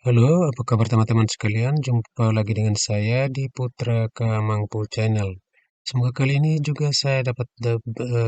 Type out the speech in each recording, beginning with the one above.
Halo, apa kabar teman-teman sekalian? Jumpa lagi dengan saya di Putra Kamangpu Channel. Semoga kali ini juga saya dapat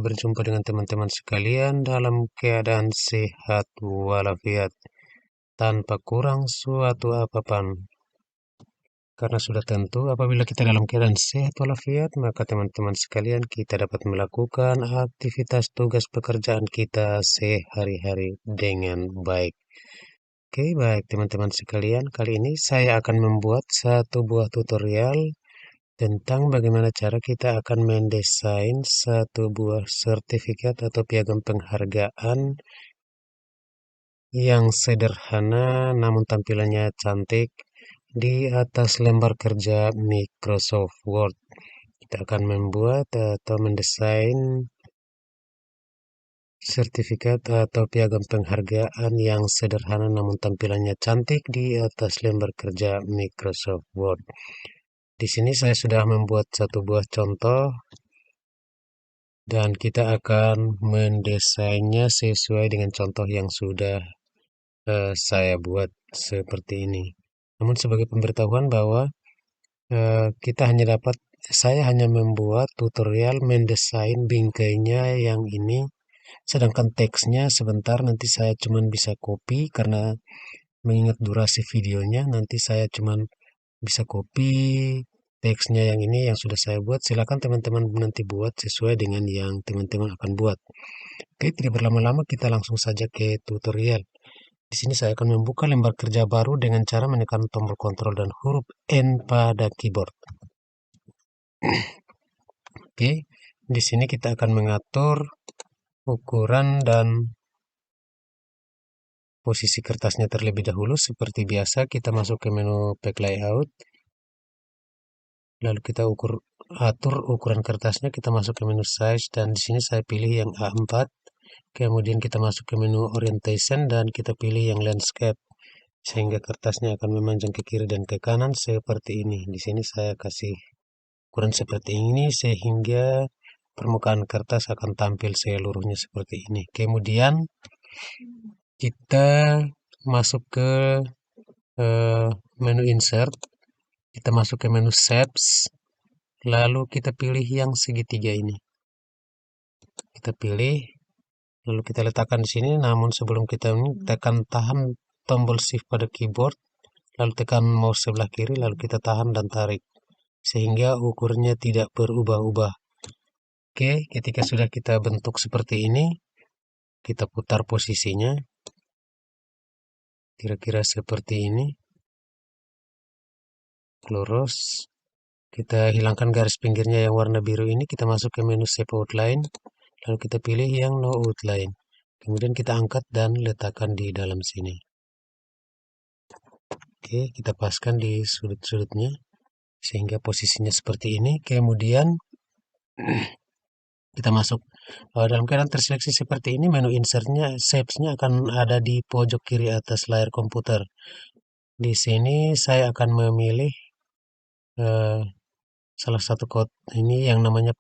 berjumpa dengan teman-teman sekalian dalam keadaan sehat walafiat, tanpa kurang suatu apapun. Karena sudah tentu apabila kita dalam keadaan sehat walafiat, maka teman-teman sekalian kita dapat melakukan aktivitas tugas pekerjaan kita sehari-hari dengan baik. Oke, baik teman-teman sekalian, kali ini saya akan membuat satu buah tutorial tentang bagaimana cara kita akan mendesain satu buah sertifikat atau piagam penghargaan yang sederhana namun tampilannya cantik di atas lembar kerja Microsoft Word. Kita akan membuat atau mendesain sertifikat atau piagam penghargaan yang sederhana namun tampilannya cantik di atas lembar kerja Microsoft Word. Di sini saya sudah membuat satu buah contoh dan kita akan mendesainnya sesuai dengan contoh yang sudah saya buat seperti ini. Namun sebagai pemberitahuan bahwa saya hanya membuat tutorial mendesain bingkainya yang ini. Sedangkan teksnya sebentar nanti saya cuman bisa copy karena mengingat durasi videonya nanti saya cuman bisa copy teksnya yang ini yang sudah saya buat. Silakan teman-teman nanti buat sesuai dengan yang teman-teman akan buat. Oke, tidak berlama-lama kita langsung saja ke tutorial. Di sini saya akan membuka lembar kerja baru dengan cara menekan tombol kontrol dan huruf N pada keyboard. Oke, di sini kita akan mengatur ukuran dan posisi kertasnya terlebih dahulu. Seperti biasa, kita masuk ke menu Pack Layout. Lalu kita atur ukuran kertasnya, kita masuk ke menu Size, dan di sini saya pilih yang A4. Kemudian kita masuk ke menu Orientation, dan kita pilih yang Landscape. Sehingga kertasnya akan memanjang ke kiri dan ke kanan seperti ini. Di sini saya kasih ukuran seperti ini, sehingga permukaan kertas akan tampil seluruhnya seperti ini. Kemudian kita masuk ke menu Insert, kita masuk ke menu Shapes, lalu kita pilih yang segitiga ini. Kita pilih, lalu kita letakkan di sini. Namun sebelum kita tekan tahan tombol Shift pada keyboard, lalu tekan mouse sebelah kiri, lalu kita tahan dan tarik sehingga ukurnya tidak berubah-ubah. Oke, ketika sudah kita bentuk seperti ini, kita putar posisinya kira-kira seperti ini, lurus. Kita hilangkan garis pinggirnya yang warna biru ini, kita masuk ke menu Shape Outline, lalu kita pilih yang No Outline. Kemudian kita angkat dan letakkan di dalam sini. Oke, kita paskan di sudut-sudutnya sehingga posisinya seperti ini. Kemudian kita masuk dalam keadaan terseleksi seperti ini, menu insertnya, shapes-nya akan ada di pojok kiri atas layar komputer. Di sini saya akan memilih salah satu code ini yang namanya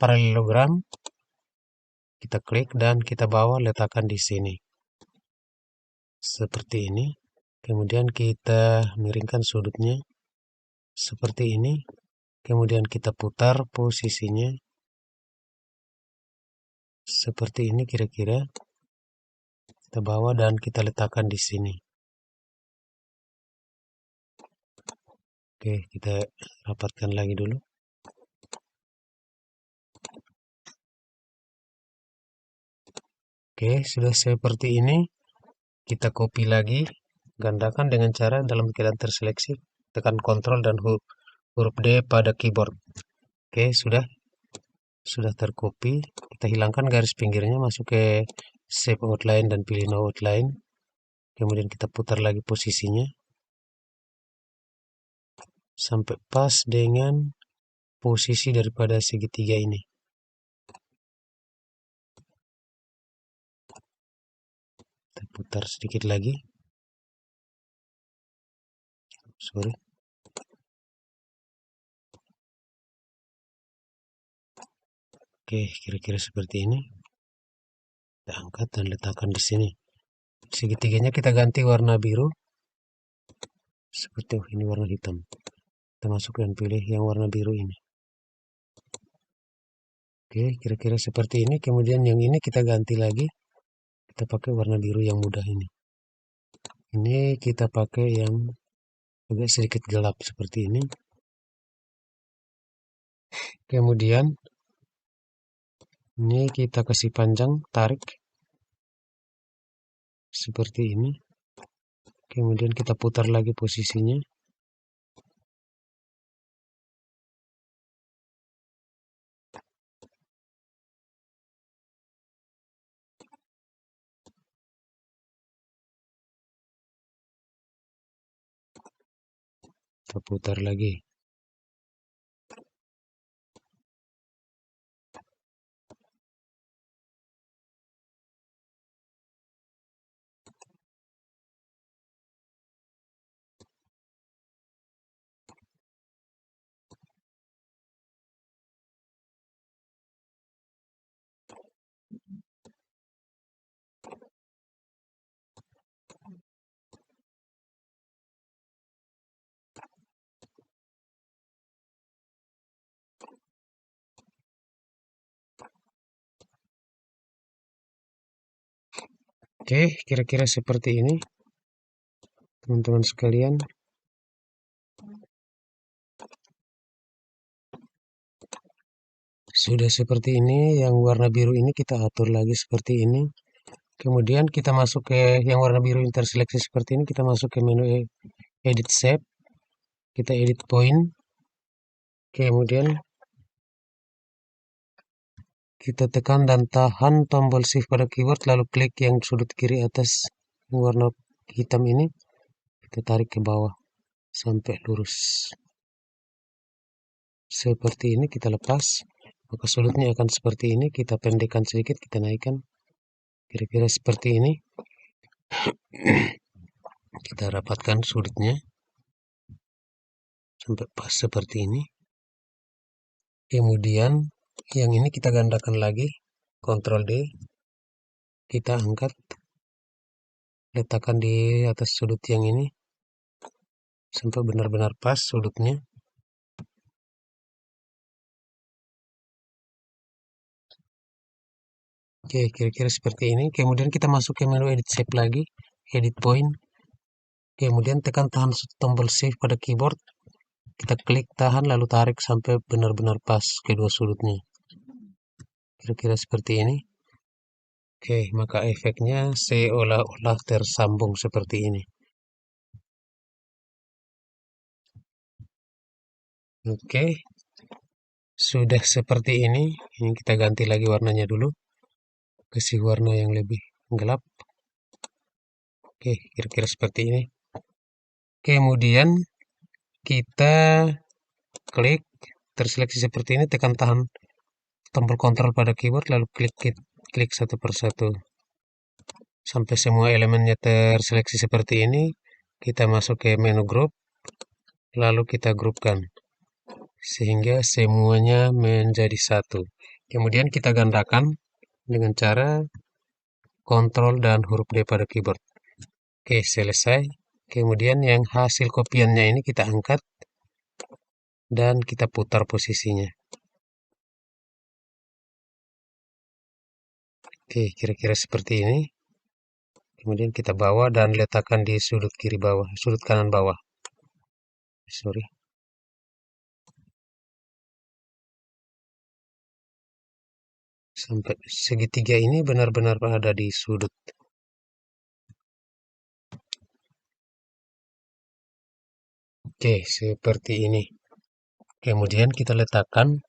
parallelogram. Kita klik dan kita bawa letakkan di sini. Seperti ini. Kemudian kita miringkan sudutnya seperti ini. Kemudian kita putar posisinya seperti ini kira-kira. Kita bawa dan kita letakkan di sini. Oke, kita rapatkan lagi dulu. Oke, sudah seperti ini. Kita copy lagi, gandakan dengan cara dalam keadaan terseleksi, tekan Ctrl dan huruf D pada keyboard. Oke, sudah tercopy. Kita hilangkan garis pinggirnya, masuk ke Shape Outline dan pilih No Outline. Kemudian kita putar lagi posisinya sampai pas dengan posisi daripada segitiga ini. Kita putar sedikit lagi. Sorry. Oke, kira-kira seperti ini. Kita angkat dan letakkan di sini. Segitiganya kita ganti warna biru. Seperti ini warna hitam. Kita masuk dan pilih yang warna biru ini. Oke, kira-kira seperti ini. Kemudian yang ini kita ganti lagi. Kita pakai warna biru yang mudah ini. Ini kita pakai yang agak sedikit gelap seperti ini. Kemudian ini kita kasih panjang, tarik seperti ini. Kemudian kita putar lagi posisinya. Kita putar lagi. Oke, kira-kira seperti ini, teman-teman sekalian. Sudah seperti ini, yang warna biru ini kita atur lagi seperti ini. Kemudian kita masuk ke yang warna biru yang terseleksi seperti ini, kita masuk ke menu edit shape. Kita edit point. Kemudian kita tekan dan tahan tombol shift pada keyboard, lalu klik yang sudut kiri atas yang warna hitam ini. Kita tarik ke bawah sampai lurus. Seperti ini kita lepas. Maka sudutnya akan seperti ini. Kita pendekkan sedikit, kita naikkan. Kira-kira seperti ini. Kita rapatkan sudutnya sampai pas seperti ini. Kemudian yang ini kita gandakan lagi, Ctrl D, kita angkat, letakkan di atas sudut yang ini sampai benar-benar pas sudutnya. Oke, kira-kira seperti ini. Kemudian kita masuk ke menu edit shape lagi, edit point. Kemudian tekan tahan tombol shift pada keyboard. Kita klik tahan lalu tarik sampai benar-benar pas kedua sudutnya. Kira-kira seperti ini. Oke, maka efeknya seolah-olah tersambung seperti ini. Oke, sudah seperti ini. Ini kita ganti lagi warnanya dulu. Kasih warna yang lebih gelap. Oke, kira-kira seperti ini. Kemudian kita klik, terseleksi seperti ini, tekan tahan tombol kontrol pada keyboard, lalu klik satu persatu. Sampai semua elemennya terseleksi seperti ini, kita masuk ke menu group, lalu kita grupkan. Sehingga semuanya menjadi satu. Kemudian kita gandakan dengan cara Ctrl dan huruf D pada keyboard. Oke, selesai. Kemudian yang hasil kopiannya ini kita angkat dan kita putar posisinya. Oke, kira-kira seperti ini. Kemudian kita bawa dan letakkan di sudut kiri bawah, sudut kanan bawah. Sorry. Sampai segitiga ini benar-benar ada di sudut. Oke, seperti ini. Kemudian kita letakkan.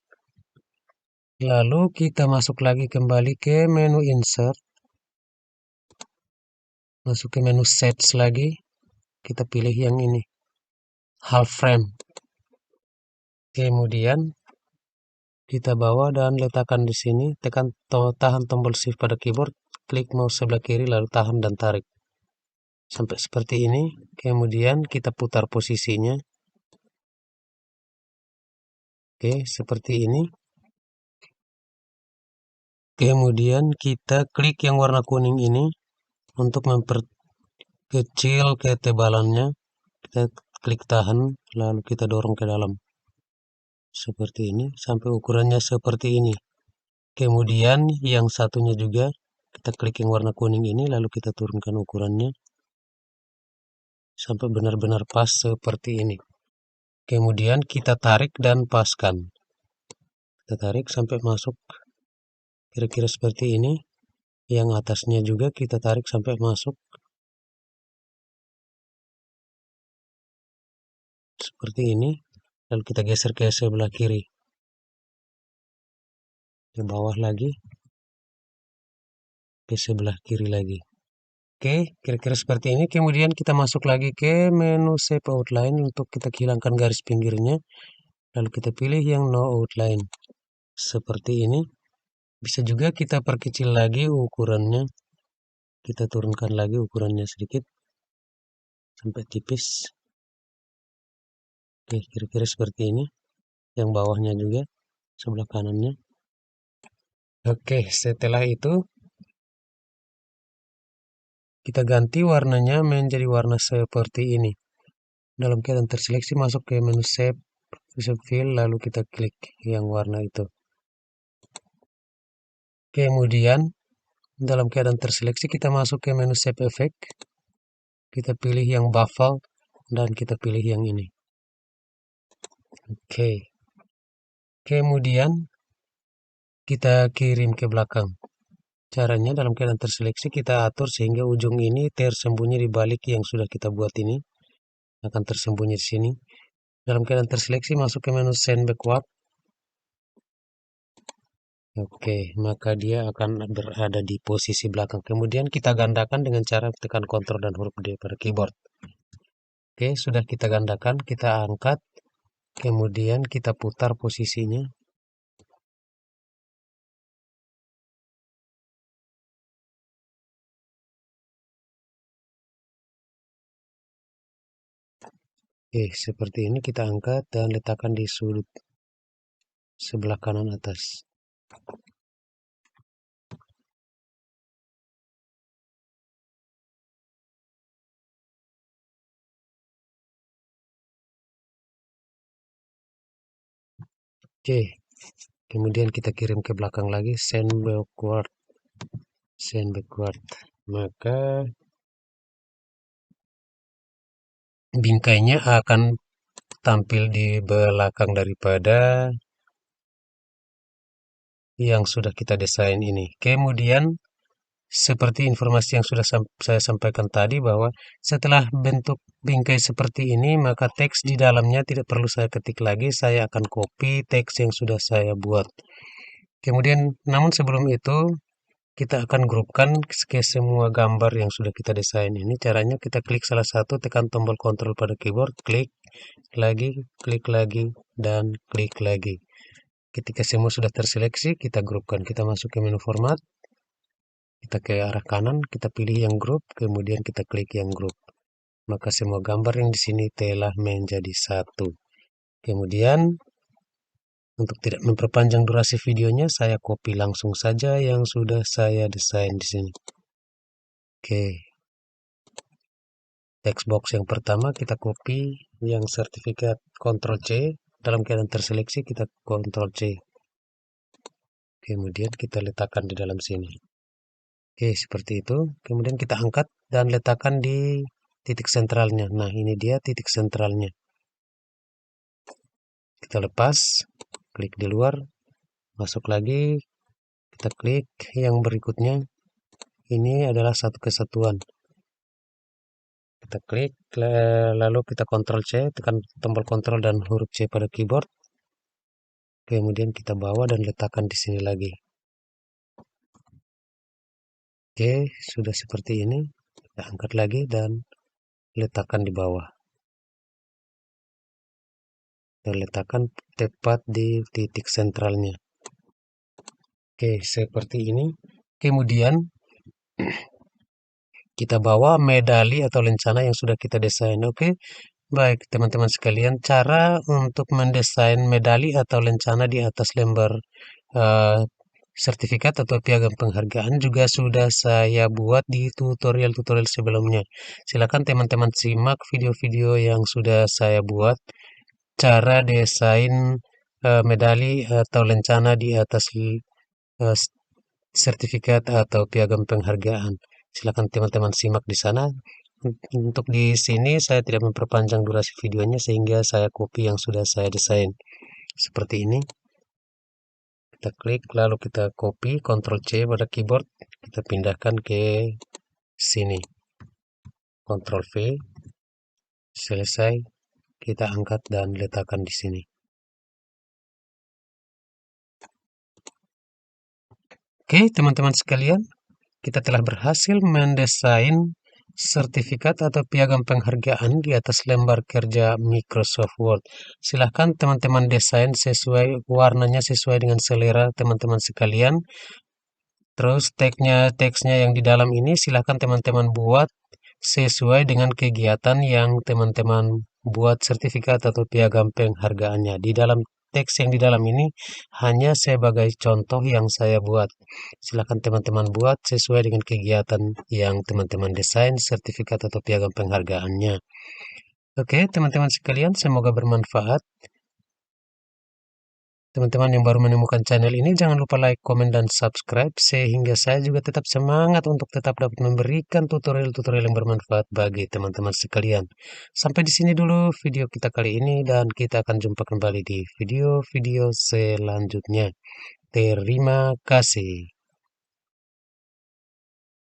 Lalu kita masuk lagi kembali ke menu insert. Masuk ke menu sets lagi. Kita pilih yang ini. Half frame. Kemudian kita bawa dan letakkan di sini. Tekan tahan tombol shift pada keyboard. Klik mouse sebelah kiri lalu tahan dan tarik. Sampai seperti ini. Kemudian kita putar posisinya. Oke, seperti ini. Kemudian kita klik yang warna kuning ini untuk memperkecil ketebalannya. Kita klik tahan, lalu kita dorong ke dalam. Seperti ini, sampai ukurannya seperti ini. Kemudian yang satunya juga, kita klik yang warna kuning ini, lalu kita turunkan ukurannya. Sampai benar-benar pas seperti ini. Kemudian kita tarik dan paskan. Kita tarik sampai masuk kira-kira seperti ini. Yang atasnya juga kita tarik sampai masuk seperti ini. Lalu kita geser ke sebelah kiri. Ke bawah lagi. Ke sebelah kiri lagi. Oke, kira-kira seperti ini. Kemudian kita masuk lagi ke menu Shape Outline untuk kita hilangkan garis pinggirnya. Lalu kita pilih yang No Outline. Seperti ini. Bisa juga kita perkecil lagi ukurannya. Kita turunkan lagi ukurannya sedikit. Sampai tipis. Oke, kira-kira seperti ini. Yang bawahnya juga. Sebelah kanannya. Oke, setelah itu kita ganti warnanya menjadi warna seperti ini. Dalam keadaan terseleksi masuk ke menu Shape Fill, lalu kita klik yang warna itu. Kemudian dalam keadaan terseleksi kita masuk ke menu Shape Effect. Kita pilih yang Buffle dan kita pilih yang ini. Oke. Kemudian kita kirim ke belakang. Caranya dalam keadaan terseleksi kita atur sehingga ujung ini tersembunyi di balik yang sudah kita buat ini. Akan tersembunyi di sini. Dalam keadaan terseleksi masuk ke menu Send Backward. Oke, maka dia akan berada di posisi belakang. Kemudian kita gandakan dengan cara tekan Ctrl dan huruf D pada keyboard. Oke, sudah kita gandakan, kita angkat. Kemudian kita putar posisinya. Oke, seperti ini kita angkat dan letakkan di sudut sebelah kanan atas. Oke, kemudian kita kirim ke belakang lagi, send backward. Maka bingkainya akan tampil di belakang daripada yang sudah kita desain ini. Kemudian seperti informasi yang sudah saya sampaikan tadi bahwa setelah bentuk bingkai seperti ini, maka teks di dalamnya tidak perlu saya ketik lagi, saya akan copy teks yang sudah saya buat. Kemudian, namun sebelum itu, kita akan grupkan ke semua gambar yang sudah kita desain ini. Caranya kita klik salah satu, tekan tombol Ctrl pada keyboard, klik lagi, dan klik lagi. Ketika semua sudah terseleksi, kita grupkan. Kita masuk ke menu format. Kita ke arah kanan, kita pilih yang grup, kemudian kita klik yang grup. Maka semua gambar yang di sini telah menjadi satu. Kemudian, untuk tidak memperpanjang durasi videonya, saya copy langsung saja yang sudah saya desain di sini. Oke. Text box yang pertama kita copy yang sertifikat Ctrl C. Dalam keadaan terseleksi kita Ctrl C. Kemudian kita letakkan di dalam sini. Oke, seperti itu. Kemudian kita angkat dan letakkan di titik sentralnya. Nah, ini dia titik sentralnya. Kita lepas, klik di luar, masuk lagi, kita klik yang berikutnya. Ini adalah satu kesatuan. Kita klik, lalu kita Ctrl C, tekan tombol Ctrl dan huruf C pada keyboard. Kemudian kita bawa dan letakkan di sini lagi. Oke, sudah seperti ini. Kita angkat lagi dan letakkan di bawah. Kita letakkan tepat di titik sentralnya. Oke, seperti ini. Kemudian kita bawa medali atau lencana yang sudah kita desain. Oke, baik teman-teman sekalian, cara untuk mendesain medali atau lencana di atas lembar sertifikat atau piagam penghargaan juga sudah saya buat di tutorial-tutorial sebelumnya. Silakan teman-teman simak video-video yang sudah saya buat, cara desain medali atau lencana di atas eh, sertifikat atau piagam penghargaan. Silakan teman-teman simak di sana. Untuk di sini saya tidak memperpanjang durasi videonya sehingga saya copy yang sudah saya desain. Seperti ini. Kita klik lalu kita copy Ctrl C pada keyboard, kita pindahkan ke sini. Ctrl V. Selesai. Kita angkat dan letakkan di sini. Oke, teman-teman sekalian, kita telah berhasil mendesain sertifikat atau piagam penghargaan di atas lembar kerja Microsoft Word. Silahkan teman-teman desain sesuai warnanya, sesuai dengan selera teman-teman sekalian. Terus teksnya yang di dalam ini silahkan teman-teman buat sesuai dengan kegiatan yang teman-teman buat sertifikat atau piagam penghargaannya. Di dalam teks yang di dalam ini hanya sebagai contoh yang saya buat. Silakan teman-teman buat sesuai dengan kegiatan yang teman-teman desain sertifikat atau piagam penghargaannya. Oke, teman-teman sekalian, semoga bermanfaat. Teman-teman yang baru menemukan channel ini, jangan lupa like, komen, dan subscribe, sehingga saya juga tetap semangat untuk tetap dapat memberikan tutorial-tutorial yang bermanfaat bagi teman-teman sekalian. Sampai di sini dulu video kita kali ini, dan kita akan jumpa kembali di video-video selanjutnya. Terima kasih.